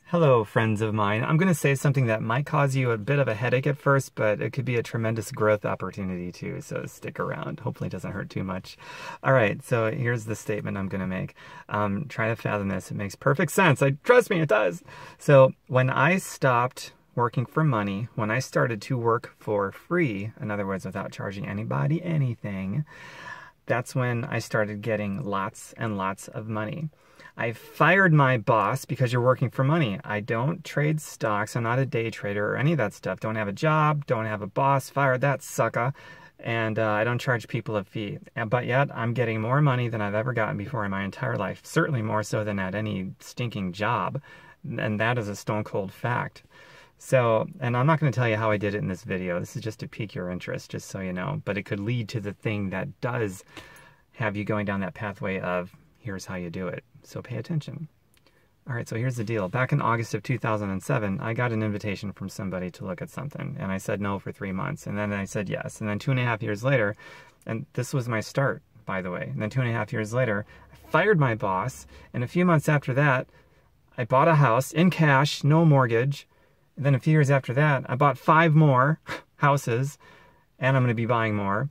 Hello, friends of mine. I'm going to say something that might cause you a bit of a headache at first, but it could be a tremendous growth opportunity too, so stick around. Hopefully it doesn't hurt too much. All right, so here's the statement I'm going to make. Try to fathom this. It makes perfect sense. Trust me, it does. So when I stopped working for money, when I started to work for free, in other words, without charging anybody anything, that's when I started getting lots and lots of money. I fired my boss because you're working for money. I don't trade stocks. I'm not a day trader or any of that stuff. Don't have a job. Don't have a boss. Fired that sucker. And I don't charge people a fee. But yet I'm getting more money than I've ever gotten before in my entire life. Certainly more so than at any stinking job. And that is a stone cold fact. So, and I'm not going to tell you how I did it in this video. This is just to pique your interest, just so you know. But it could lead to the thing that does have you going down that pathway of, here's how you do it. So pay attention. All right, so here's the deal. Back in August of 2007, I got an invitation from somebody to look at something. And I said no for 3 months. And then I said yes. And then 2.5 years later, and this was my start, by the way. And then 2.5 years later, I fired my boss. And a few months after that, I bought a house in cash, no mortgage. And then a few years after that, I bought 5 more houses. And I'm going to be buying more.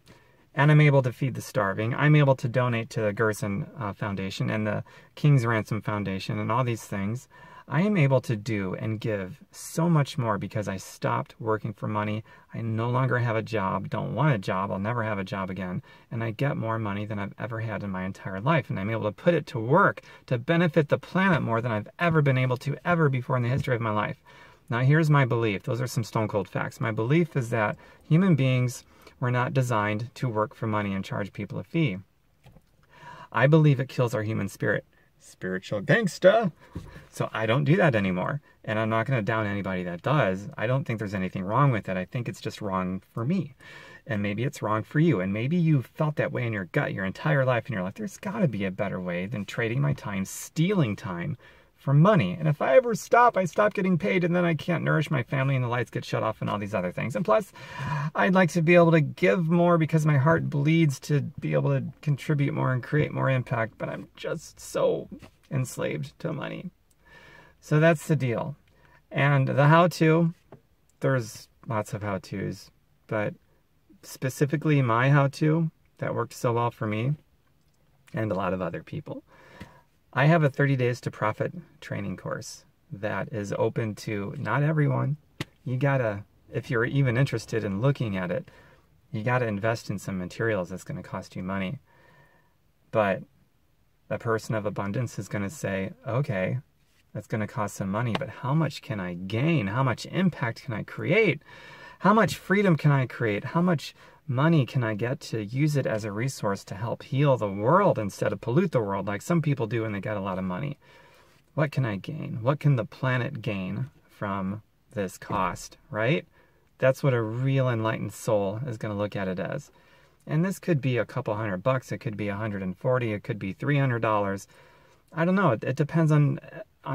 And I'm able to feed the starving. I'm able to donate to the Gerson Foundation and the King's Ransom Foundation and all these things. I am able to do and give so much more because I stopped working for money. I no longer have a job, don't want a job, I'll never have a job again. And I get more money than I've ever had in my entire life. And I'm able to put it to work to benefit the planet more than I've ever been able to ever before in the history of my life. Now here's my belief. Those are some stone cold facts. My belief is that human beings were not designed to work for money and charge people a fee. I believe it kills our human spirit. Spiritual gangsta. So I don't do that anymore. And I'm not going to down anybody that does. I don't think there's anything wrong with it. I think it's just wrong for me. And maybe it's wrong for you. And maybe you felt that way in your gut your entire life. And you're like, there's got to be a better way than trading my time, stealing time for money. And if I ever stop, I stop getting paid and then I can't nourish my family and the lights get shut off and all these other things. And plus, I'd like to be able to give more because my heart bleeds to be able to contribute more and create more impact, but I'm just so enslaved to money. So that's the deal. And the how-to, there's lots of how-tos, but specifically my how-to that worked so well for me and a lot of other people. I have a 30 Days to Profit training course that is open to not everyone. You gotta, if you're even interested in looking at it, you gotta invest in some materials that's gonna cost you money. But the person of abundance is gonna say, okay, that's gonna cost some money, but how much can I gain? How much impact can I create? How much freedom can I create? How much money can I get to use it as a resource to help heal the world instead of pollute the world like some people do when they get a lot of money? What can I gain? What can the planet gain from this cost, right? That's what a real enlightened soul is going to look at it as. And this could be a couple $100, it could be $140, it could be $300. I don't know. It depends on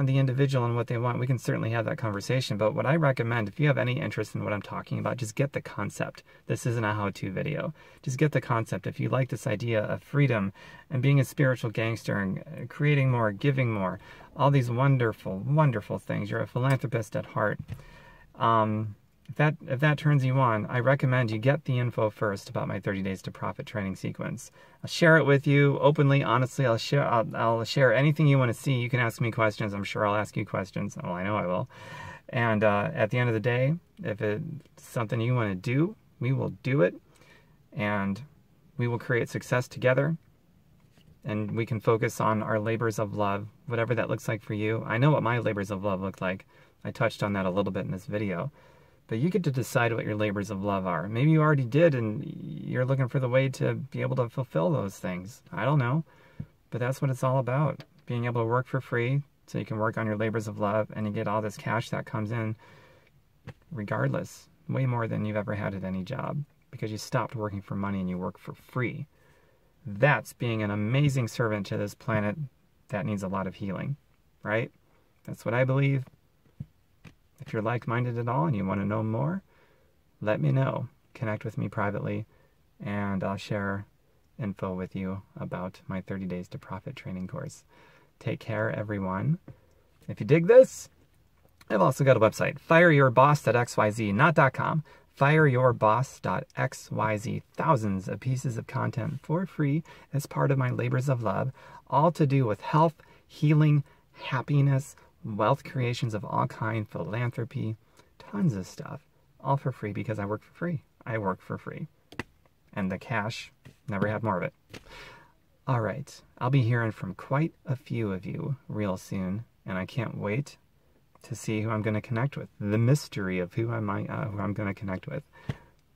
the individual and what they want. We can certainly have that conversation. But what I recommend, if you have any interest in what I'm talking about, just get the concept. This isn't a how-to video. Just get the concept. If you like this idea of freedom and being a spiritual gangster and creating more, giving more, all these wonderful, wonderful things. You're a philanthropist at heart. If that turns you on, I recommend you get the info first about my 30 Days to Profit training sequence. I'll share it with you openly, honestly. I'll share anything you want to see. You can ask me questions. I'm sure I'll ask you questions. Well, I know I will. And at the end of the day, if it's something you want to do, we will do it. And we will create success together. And we can focus on our labors of love, whatever that looks like for you. I know what my labors of love look like. I touched on that a little bit in this video. But you get to decide what your labors of love are. Maybe you already did and you're looking for the way to be able to fulfill those things. I don't know. But that's what it's all about. Being able to work for free so you can work on your labors of love and you get all this cash that comes in regardless. Way more than you've ever had at any job. Because you stopped working for money and you work for free. That's being an amazing servant to this planet that needs a lot of healing. Right? That's what I believe. If you're like-minded at all and you want to know more, let me know. Connect with me privately, and I'll share info with you about my 30 Days to Profit training course. Take care, everyone. If you dig this, I've also got a website, fireyourboss.xyz, not .com, fireyourboss.xyz. Thousands of pieces of content for free as part of my labors of love, all to do with health, healing, happiness, wealth creations of all kind, philanthropy, tons of stuff, all for free because I work for free. I work for free. And the cash, never had more of it. All right, I'll be hearing from quite a few of you real soon, and I can't wait to see who I'm going to connect with. The mystery of who I'm going to connect with.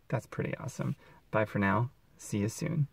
That's pretty awesome. Bye for now. See you soon.